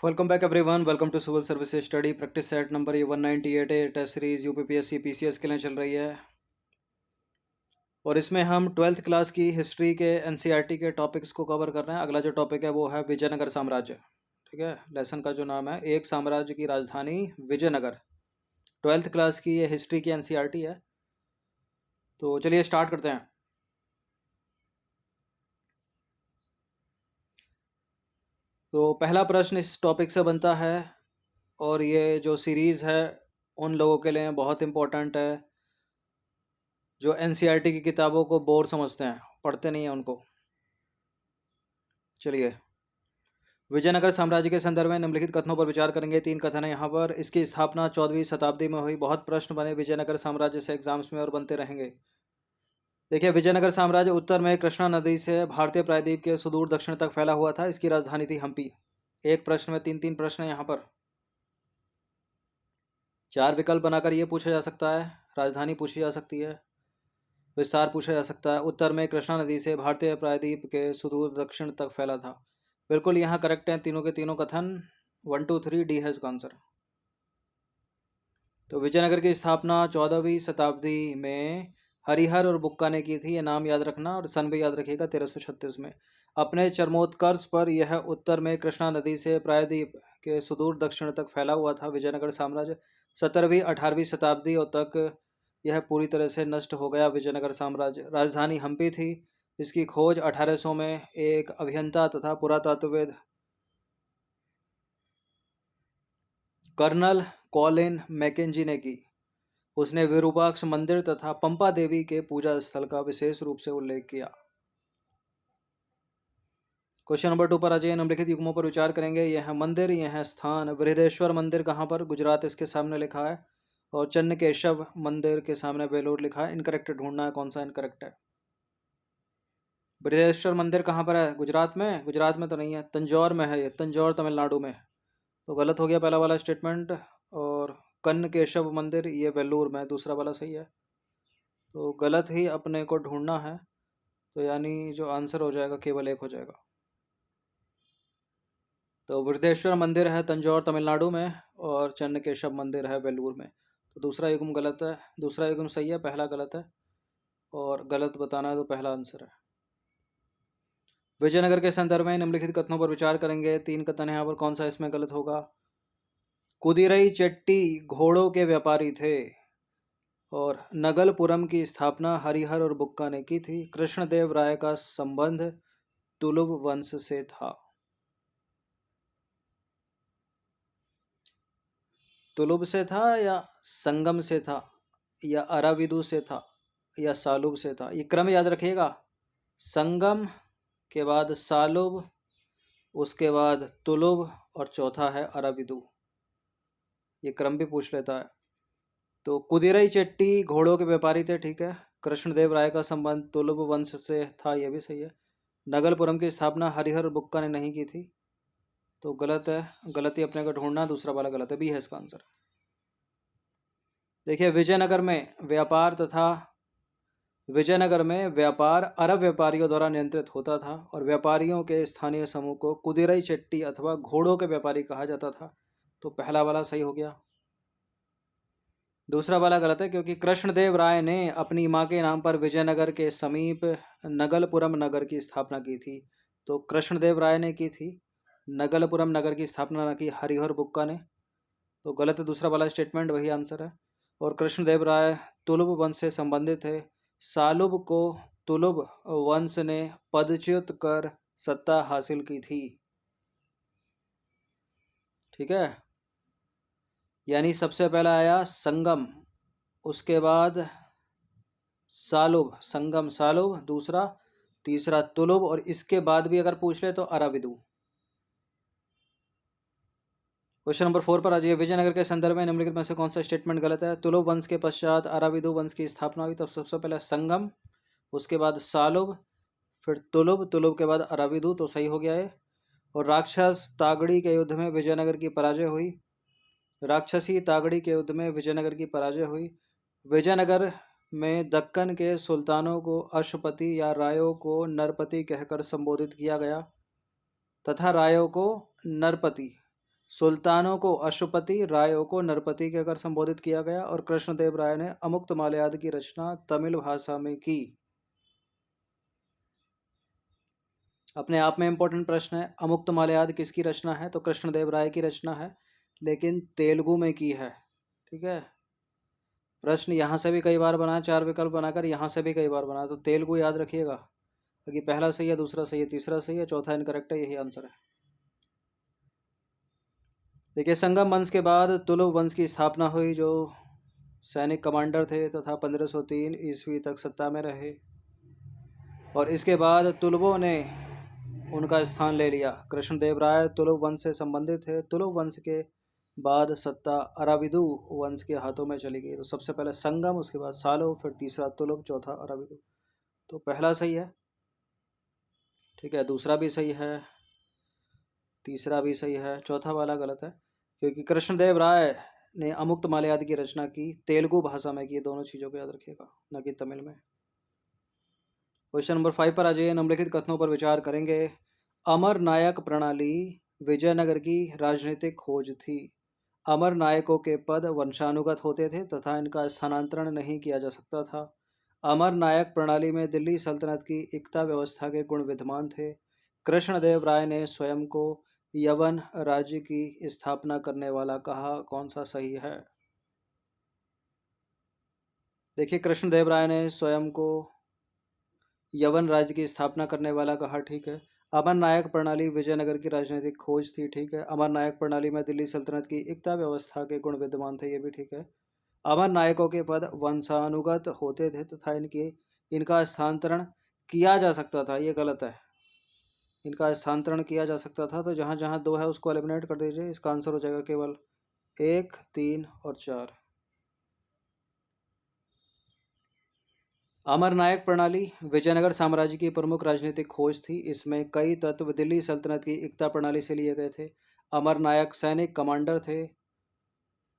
Welcome back everyone. Welcome to civil services study practice set number ये 198 है। Test series UPPSC PCS के लिए चल रही है और इसमें हम 12th क्लास की हिस्ट्री के एनसीईआरटी के टॉपिक्स को कवर कर रहे हैं। अगला जो टॉपिक है वो है विजयनगर साम्राज्य। ठीक है, लेसन का जो नाम है एक साम्राज्य की राजधानी विजयनगर। 12th क्लास की ये हिस्ट्री की एनसीईआरटी है। तो चलिए स्टार्ट करते हैं। तो पहला प्रश्न इस टॉपिक से बनता है और ये जो सीरीज़ है उन लोगों के लिए बहुत इम्पोर्टेंट है जो एनसीईआरटी की किताबों को बोर समझते हैं, पढ़ते नहीं हैं उनको। चलिए, विजयनगर साम्राज्य के संदर्भ में निम्नलिखित कथनों पर विचार करेंगे। 3 कथन है यहाँ पर। इसकी स्थापना 14वीं शताब्दी में हुई। बहुत प्रश्न बने विजयनगर साम्राज्य से एग्जाम्स में और बनते रहेंगे। देखिए, विजयनगर साम्राज्य उत्तर में कृष्णा नदी से भारतीय प्रायद्वीप के सुदूर दक्षिण तक फैला हुआ था। इसकी राजधानी थी हम्पी। एक प्रश्न में 3 प्रश्न है यहाँ पर। 4 विकल्प बनाकर ये पूछा जा सकता है, राजधानी पूछी जा सकती है, विस्तार पूछा जा सकता है। उत्तर में कृष्णा नदी से भारतीय प्रायद्वीप के सुदूर दक्षिण तक फैला था। बिल्कुल यहाँ करेक्ट हैं तीनों के तीनों कथन। 1 2 3 डी है इसका आंसर। तो विजयनगर की स्थापना 14वीं शताब्दी में हरिहर और बुक्का ने की थी। ये नाम याद रखना और सन भी याद रखिएगा, 1336 में। अपने चरमोत्कर्ष पर यह उत्तर में कृष्णा नदी से प्रायद्वीप के सुदूर दक्षिण तक फैला हुआ था। विजयनगर साम्राज्य 17वीं 18वीं शताब्दियों तक यह पूरी तरह से नष्ट हो गया। विजयनगर साम्राज्य राजधानी हम्पी थी। इसकी खोज 1800 में एक अभियंता तथा पुरातत्वविद कर्नल कॉलिन मैकेंजी ने की। उसने विरूपाक्ष मंदिर तथा पंपा देवी के पूजा स्थल का विशेष रूप से उल्लेख किया। क्वेश्चन नंबर 2 पर आ जाइए। निम्नलिखित युग्मों पर विचार करेंगे। यह मंदिर, यह स्थान। बृहदेश्वर मंदिर कहाँ पर? गुजरात इसके सामने लिखा है। और चन्नकेशव मंदिर के सामने बेलूर लिखा है। इनकरेक्ट ढूंढना है, कौन सा इनकरेक्ट है। बृहदेश्वर मंदिर कहाँ पर है? गुजरात में? गुजरात में तो नहीं है, तंजौर में है। ये तंजौर तमिलनाडु में। तो गलत हो गया पहला वाला स्टेटमेंट। और कन्न केशव मंदिर ये वेल्लूर में, दूसरा वाला सही है। तो गलत ही अपने को ढूंढना है। तो यानी जो आंसर हो जाएगा केवल एक हो जाएगा। तो वृद्धेश्वर मंदिर है तंजौर तमिलनाडु में और चन्नकेशव मंदिर है वेलूर में। तो दूसरा युग्म गलत है, दूसरा युग्म सही है, पहला गलत है। और गलत बताना है तो पहला आंसर है। विजयनगर के संदर्भ में निम्नलिखित कथनों पर विचार करेंगे। 3 कथन है यहाँ पर, कौन सा इसमें गलत होगा। कुदिरई चेट्टी घोड़ों के व्यापारी थे और नगलपुरम की स्थापना हरिहर और बुक्का ने की थी। कृष्णदेव राय का संबंध तुलुव वंश से था। तुलुब से था या संगम से था या अराविदु से था या सालुब से था। ये क्रम याद रखिएगा। संगम के बाद सालुब, उसके बाद तुलुब और चौथा है अराविदु। ये क्रम भी पूछ लेता है। तो कुदिरई चेट्टी घोड़ों के व्यापारी थे, ठीक है। कृष्णदेव राय का संबंध तुलुब वंश से था, यह भी सही है। नगलपुरम की स्थापना हरिहर और बुक्का ने नहीं की थी, तो गलत है। गलती अपने को ढूंढना, दूसरा वाला गलत है, बी है इसका आंसर। देखिए, विजयनगर में व्यापार अरब व्यापारियों द्वारा नियंत्रित होता था और व्यापारियों के स्थानीय समूह को कुदिरई चेट्टी अथवा घोड़ों के व्यापारी कहा जाता था। तो पहला वाला सही हो गया, दूसरा वाला गलत है। क्योंकि कृष्णदेव राय ने अपनी मां के नाम पर विजयनगर के समीप नगलपुरम नगर की स्थापना की थी। तो कृष्णदेव राय ने की थी, नगलपुरम नगर की स्थापना न की हरिहर बुक्का ने। तो गलत है दूसरा वाला स्टेटमेंट, वही आंसर है। और कृष्णदेव राय तुलुब वंश से संबंधित है। सालुब को तुलुब वंश ने पदच्युत कर सत्ता हासिल की थी, ठीक है। यानी सबसे पहला आया संगम, उसके बाद सालुब, संगम सालुब दूसरा, तीसरा तुलुब, और इसके बाद भी अगर पूछ ले तो अराविदु। क्वेश्चन नंबर 4 पर आ जाइए। विजयनगर के संदर्भ में निम्नलिखित में से कौन सा स्टेटमेंट गलत है। तुलुब वंश के पश्चात अराविदु वंश की स्थापना हुई। तब सबसे पहले संगम, उसके बाद सालुब, फिर तुलुब, तुलुब के बाद अराविदु, तो सही हो गया है। और राक्षस तागड़ी के युद्ध में विजयनगर की पराजय हुई। राक्षसी तागड़ी के युद्ध में विजयनगर की पराजय हुई। विजयनगर में दक्कन के सुल्तानों को अश्वपति या रायों को नरपति कहकर संबोधित किया गया तथा रायों को नरपति सुल्तानों को अशुपति, रायों को नरपति कहकर संबोधित किया गया। और कृष्णदेव राय ने अमुक्त माल्याद की रचना तमिल भाषा में की। अपने आप में इंपॉर्टेंट प्रश्न है, अमुक्त माल्याद किसकी रचना है? तो कृष्णदेव राय की रचना है, लेकिन तेलुगु में की है। ठीक है, प्रश्न यहाँ से भी कई बार बना, 4 विकल्प बनाकर यहाँ से भी कई बार बना, तो तेलुगु याद रखिएगा, क्योंकि पहला सही है, दूसरा सही है, तीसरा सही है, चौथा इनकरेक्ट है, यही आंसर है। देखिए, संगम वंश के बाद तुलुव वंश की स्थापना हुई, जो सैनिक कमांडर थे तथा 1503 ईस्वी तक सत्ता में रहे। और इसके बाद तुलुवों ने उनका स्थान ले लिया। कृष्णदेव राय तुलुव वंश से संबंधित थे। तुलुव वंश के बाद सत्ता अराविदु वंश के हाथों में चली गई। तो सबसे पहले संगम, उसके बाद सालो, फिर तीसरा तुलुव, चौथा अराविदु। तो पहला सही है, ठीक है, दूसरा भी सही है, तीसरा भी सही है, चौथा वाला गलत है, क्योंकि कृष्णदेव राय ने अमुक्त माल्याद की रचना की तेलुगु भाषा में की। दोनों चीज़ों को याद रखिएगा, न कि तमिल में। क्वेश्चन नंबर 5 पर आ जाइए। निम्नलिखित कथनों पर विचार करेंगे। अमर नायक प्रणाली विजयनगर की राजनीतिक खोज थी। अमर नायकों के पद वंशानुगत होते थे तथा इनका स्थानांतरण नहीं किया जा सकता था। अमर नायक प्रणाली में दिल्ली सल्तनत की एकता व्यवस्था के गुण विद्यमान थे। कृष्णदेव राय ने स्वयं को यवन राज्य की स्थापना करने वाला कहा। कौन सा सही है? देखिए, कृष्णदेव राय ने स्वयं को यवन राज्य की स्थापना करने वाला कहा, ठीक है। अमर नायक प्रणाली विजयनगर की राजनीतिक खोज थी, ठीक है। अमर नायक प्रणाली में दिल्ली सल्तनत की एकता व्यवस्था के गुण विद्यमान थे, ये भी ठीक है। अमर नायकों के पद वंशानुगत होते थे तथा इनका स्थानांतरण किया जा सकता था, ये गलत है। इनका स्थानांतरण किया जा सकता था, तो जहाँ जहाँ 2 है उसको एलिमिनेट कर दीजिए। इसका आंसर हो जाएगा केवल 1, 3 और 4। अमर नायक प्रणाली विजयनगर साम्राज्य की प्रमुख राजनीतिक खोज थी। इसमें कई तत्व दिल्ली सल्तनत की एकता प्रणाली से लिए गए थे। अमर नायक सैनिक कमांडर थे,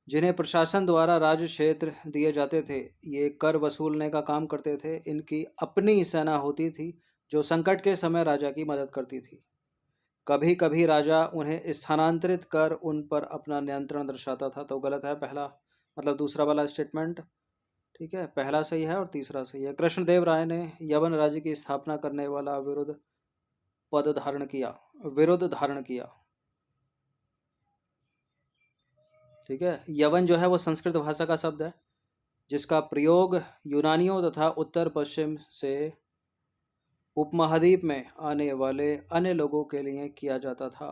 जिन्हें प्रशासन द्वारा राज्य क्षेत्र दिए जाते थे। ये कर वसूलने का काम करते थे। इनकी अपनी सेना होती थी, जो संकट के समय राजा की मदद करती थी। कभी कभी राजा उन्हें स्थानांतरित कर उन पर अपना नियंत्रण दर्शाता था। तो गलत है पहला, मतलब दूसरा वाला स्टेटमेंट। ठीक है, पहला सही है और तीसरा सही है। कृष्णदेव राय ने यवन राज्य की स्थापना करने वाला विरुद्ध धारण किया। ठीक है, यवन जो है वो संस्कृत भाषा का शब्द है, जिसका प्रयोग यूनानियों तथा उत्तर पश्चिम से उपमहाद्वीप में आने वाले अन्य लोगों के लिए किया जाता था।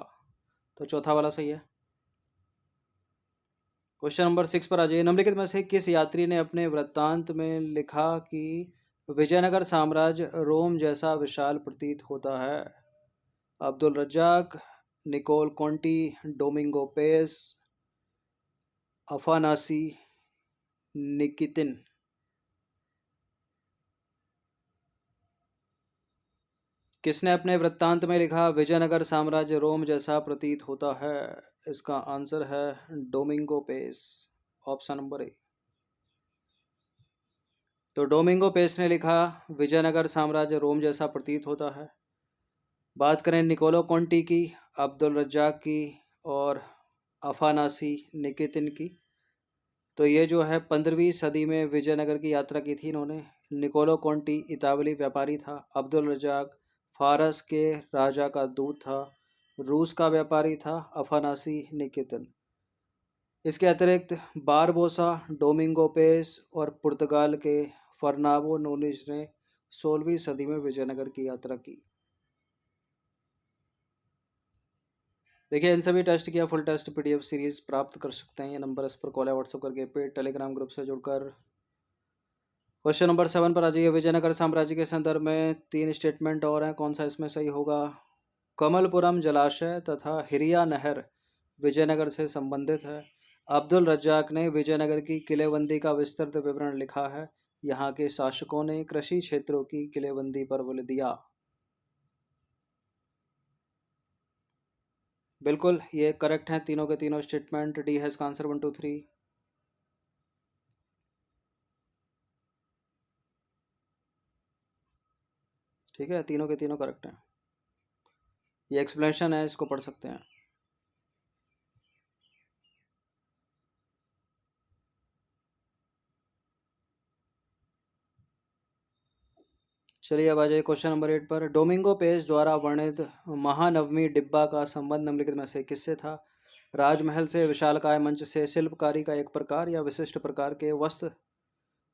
तो चौथा वाला सही है। क्वेश्चन नंबर 6 पर आ जाइए। निम्नलिखित में से किस यात्री ने अपने वृत्तांत में लिखा कि विजयनगर साम्राज्य रोम जैसा विशाल प्रतीत होता है? Abdul Razzaq, Nicolo Conti, Domingo Paes, Afanasy Nikitin. किसने अपने वृत्तांत में लिखा विजयनगर साम्राज्य रोम जैसा प्रतीत होता है? इसका आंसर है Domingo Paes, option number A. तो डोमिंगो पेस ने लिखा विजयनगर साम्राज्य रोम जैसा प्रतीत होता है। बात करें निकोलो कॉन्टी की, अब्दुल रज्जाक की और अफानासी निकितिन की, तो ये जो है 15वीं सदी में विजयनगर की यात्रा की थी इन्होंने। निकोलो कॉन्टी इतावली व्यापारी था। अब्दुल रज्जाक फारस के राजा का दूत था, रूस का व्यापारी था। अफानासी निकितिन, इसके अतिरिक्त बारबोसा, डोमिंगो पेस और पुर्तगाल के फर्नाबो नूनिज ने 16वीं सदी में विजयनगर की यात्रा की। देखिए, इन सभी टेस्ट की फुल टेस्ट पीडीएफ सीरीज प्राप्त कर सकते हैं। ये नंबर इस पर कॉल या व्हाट्सएप करके पेड टेलीग्राम ग्रुप से जुड़कर। क्वेश्चन नंबर 7 पर आ जाइए। विजयनगर साम्राज्य के संदर्भ में 3 स्टेटमेंट और हैं, कौन सा इसमें सही होगा? कमलपुरम जलाशय तथा हिरिया नहर विजयनगर से संबंधित है। अब्दुल रज्जाक ने विजयनगर की किलेबंदी का विस्तृत विवरण लिखा है। यहाँ के शासकों ने कृषि क्षेत्रों की किलेबंदी पर बल दिया। बिल्कुल, ये करेक्ट हैं तीनों के तीनों स्टेटमेंट। डी है इसका आंसर 1 2 3। ठीक है, तीनों के तीनों करेक्ट हैं। ये एक्सप्लेनेशन है, इसको पढ़ सकते हैं। चलिए अब आ जाइए क्वेश्चन नंबर 8 पर। डोमिंगो पेज द्वारा वर्णित महानवमी डिब्बा का संबंध निम्नलिखित में से किससे था? राजमहल से, विशालकाय मंच से, शिल्पकारी का एक प्रकार या विशिष्ट प्रकार के वस्त्र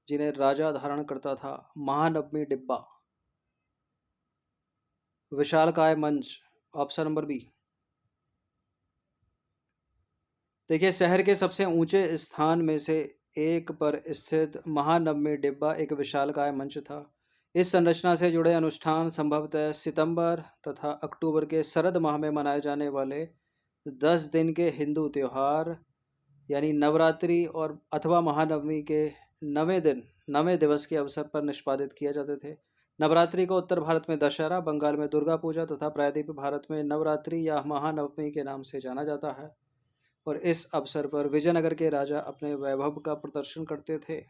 जिन्हें राजा धारण करता था? महानवमी डिब्बा, विशालकाय मंच, ऑप्शन नंबर बी। देखिए, शहर के सबसे ऊंचे स्थान में से एक पर स्थित महानवमी डिब्बा एक विशालकाय मंच था। इस संरचना से जुड़े अनुष्ठान संभवतः सितंबर तथा अक्टूबर के शरद माह में मनाए जाने वाले 10 दिन के हिंदू त्योहार यानी नवरात्रि और अथवा महानवमी के नवें दिन, नवें दिवस के अवसर पर निष्पादित किए जाते थे। नवरात्रि को उत्तर भारत में दशहरा, बंगाल में दुर्गा पूजा तथा प्रायद्वीप भारत में नवरात्रि या महानवमी के नाम से जाना जाता है। और इस अवसर पर विजयनगर के राजा अपने वैभव का प्रदर्शन करते थे।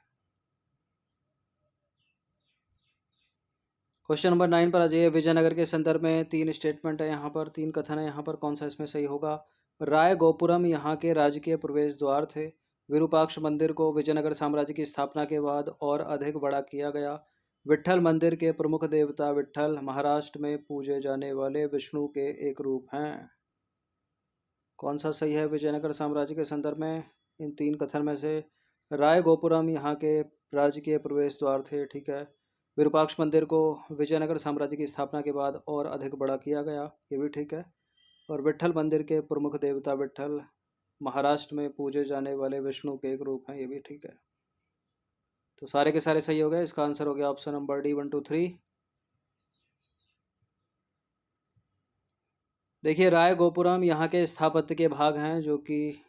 क्वेश्चन नंबर 9 पर आ जाइए। विजयनगर के संदर्भ में 3 स्टेटमेंट है, यहाँ पर 3 कथन है, यहाँ पर कौन सा इसमें सही होगा? राय गोपुरम यहाँ के राजकीय प्रवेश द्वार थे। विरूपाक्ष मंदिर को विजयनगर साम्राज्य की स्थापना के बाद और अधिक बड़ा किया गया। विट्ठल मंदिर के प्रमुख देवता विट्ठल महाराष्ट्र में पूजे जाने वाले विष्णु के एक रूप हैं। कौन सा सही है विजयनगर साम्राज्य के संदर्भ में इन 3 कथन में से? राय गोपुरम यहाँ के राजकीय प्रवेश द्वार थे, ठीक है। विरूपाक्ष मंदिर को विजयनगर साम्राज्य की स्थापना के बाद और अधिक बड़ा किया गया, ये भी ठीक है। और विट्ठल मंदिर के प्रमुख देवता विट्ठल महाराष्ट्र में पूजे जाने वाले विष्णु के एक रूप हैं, ये भी ठीक है। तो सारे के सारे सही हो गए। इसका आंसर हो गया ऑप्शन नंबर डी, 1 2 3। देखिए, राय गोपुरम यहाँ के स्थापत्य के भाग हैं जो कि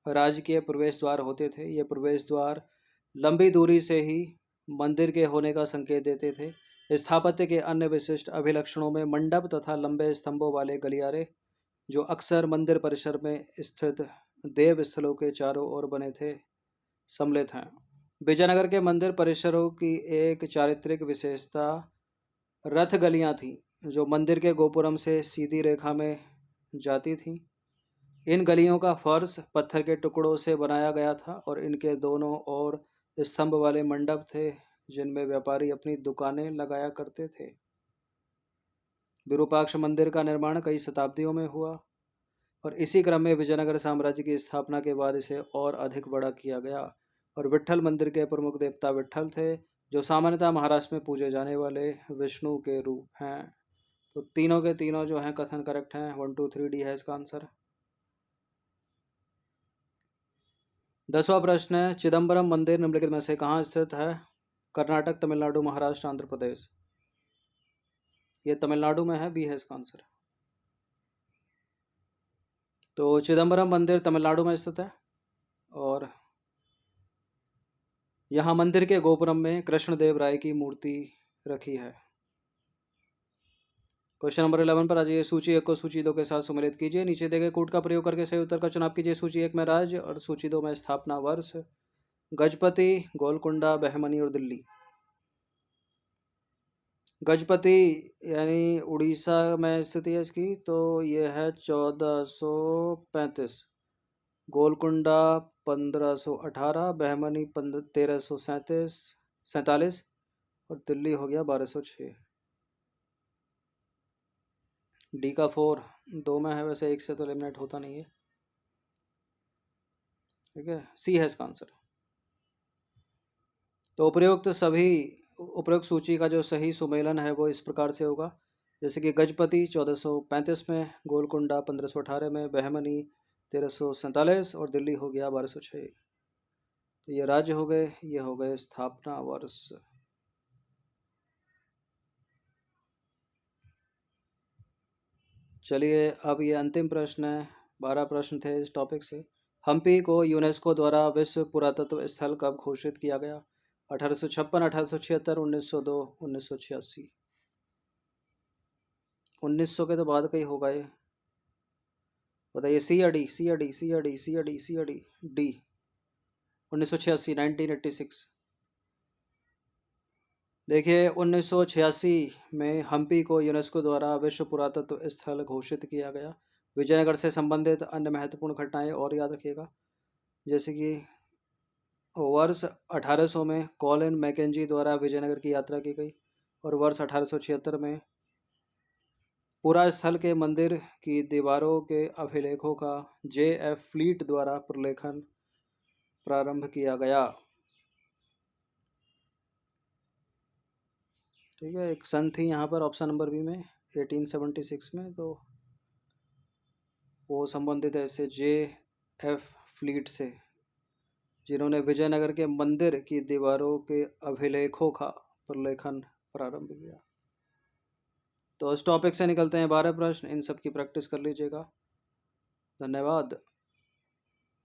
राजकीय प्रवेश द्वार होते थे। ये प्रवेश द्वार लंबी दूरी से ही मंदिर के होने का संकेत देते थे। स्थापत्य के अन्य विशिष्ट अभिलक्षणों में मंडप तथा लंबे स्तंभों वाले गलियारे जो अक्सर मंदिर परिसर में स्थित देव स्थलों के चारों ओर बने थे सम्मिलित हैं। विजयनगर के मंदिर परिसरों की एक चारित्रिक विशेषता रथ गलियां थीं जो मंदिर के गोपुरम से सीधी रेखा में जाती थीं। इन गलियों का फर्श पत्थर के टुकड़ों से बनाया गया था और इनके दोनों ओर स्तंभ वाले मंडप थे जिनमें व्यापारी अपनी दुकानें लगाया करते थे। विरूपाक्ष मंदिर का निर्माण कई शताब्दियों में हुआ और इसी क्रम में विजयनगर साम्राज्य की स्थापना के बाद इसे और अधिक बड़ा किया गया। और विट्ठल मंदिर के प्रमुख देवता विट्ठल थे जो सामान्यतः महाराष्ट्र में पूजे जाने वाले विष्णु के रूप हैं। तो तीनों के तीनों जो हैं कथन करेक्ट हैं। 1 2 3 डी है इसका आंसर। 10वां प्रश्न है, चिदम्बरम मंदिर निम्नलिखित में से कहाँ स्थित है? कर्नाटक, तमिलनाडु, महाराष्ट्र, आंध्र प्रदेश। ये तमिलनाडु में है, बी है इसका आंसर। तो चिदम्बरम मंदिर तमिलनाडु में स्थित है और यहाँ मंदिर के गोपुरम में कृष्णदेव राय की मूर्ति रखी है। क्वेश्चन नंबर 11 पर आ जाइए। सूची 1 को सूची 2 के साथ सम्मिलित कीजिए। नीचे दिए गए कूट का प्रयोग करके सही उत्तर का चुनाव कीजिए। सूची 1 में राज्य और सूची 2 में स्थापना वर्ष। गजपति, गोलकुंडा, बहमनी और दिल्ली। गजपति यानी उड़ीसा में स्थिति है इसकी, तो ये है 1435। गोलकुंडा 1518, बहमनी 1347 और दिल्ली हो गया 1206। डी का 4 2 में है, वैसे 1 से तो एलिमिनेट होता नहीं है, ठीक है। सी है इसका आंसर। तो उपरोक्त सूची का जो सही सुमेलन है वो इस प्रकार से होगा, जैसे कि गजपति 1435 में, गोलकुंडा 1518 में, बहमनी 1347 और दिल्ली हो गया 1206। तो ये राज्य हो गए, ये हो गए स्थापना वर्ष। चलिए अब ये अंतिम प्रश्न है। 12 प्रश्न थे इस टॉपिक से। हम्पी को यूनेस्को द्वारा विश्व पुरातत्व स्थल कब घोषित किया गया? 1856, 1876, 1902, 1986। 1900 के तो बाद का ही होगा ये। बताइए, सी या डी, सी या डी, सी या डी, सी या डी, सी या डी। डी 1986, 1986। देखिए, 1986 में हम्पी को यूनेस्को द्वारा विश्व पुरातत्व स्थल घोषित किया गया। विजयनगर से संबंधित अन्य महत्वपूर्ण घटनाएं और याद रखिएगा, जैसे कि वर्ष 1800 में कॉलिन मैकेंजी द्वारा विजयनगर की यात्रा की गई और वर्ष 1876 में पुरा स्थल के मंदिर की दीवारों के अभिलेखों का J.F. फ्लीट द्वारा प्रलेखन प्रारंभ किया गया। ठीक है, एक सन थी यहाँ पर ऑप्शन नंबर बी में 1876 में, तो वो संबंधित है इससे J.F. फ्लीट से, जिन्होंने विजयनगर के मंदिर की दीवारों के अभिलेखों का प्रलेखन प्रारंभ किया। तो इस टॉपिक से निकलते हैं 12 प्रश्न, इन सब की प्रैक्टिस कर लीजिएगा। धन्यवाद।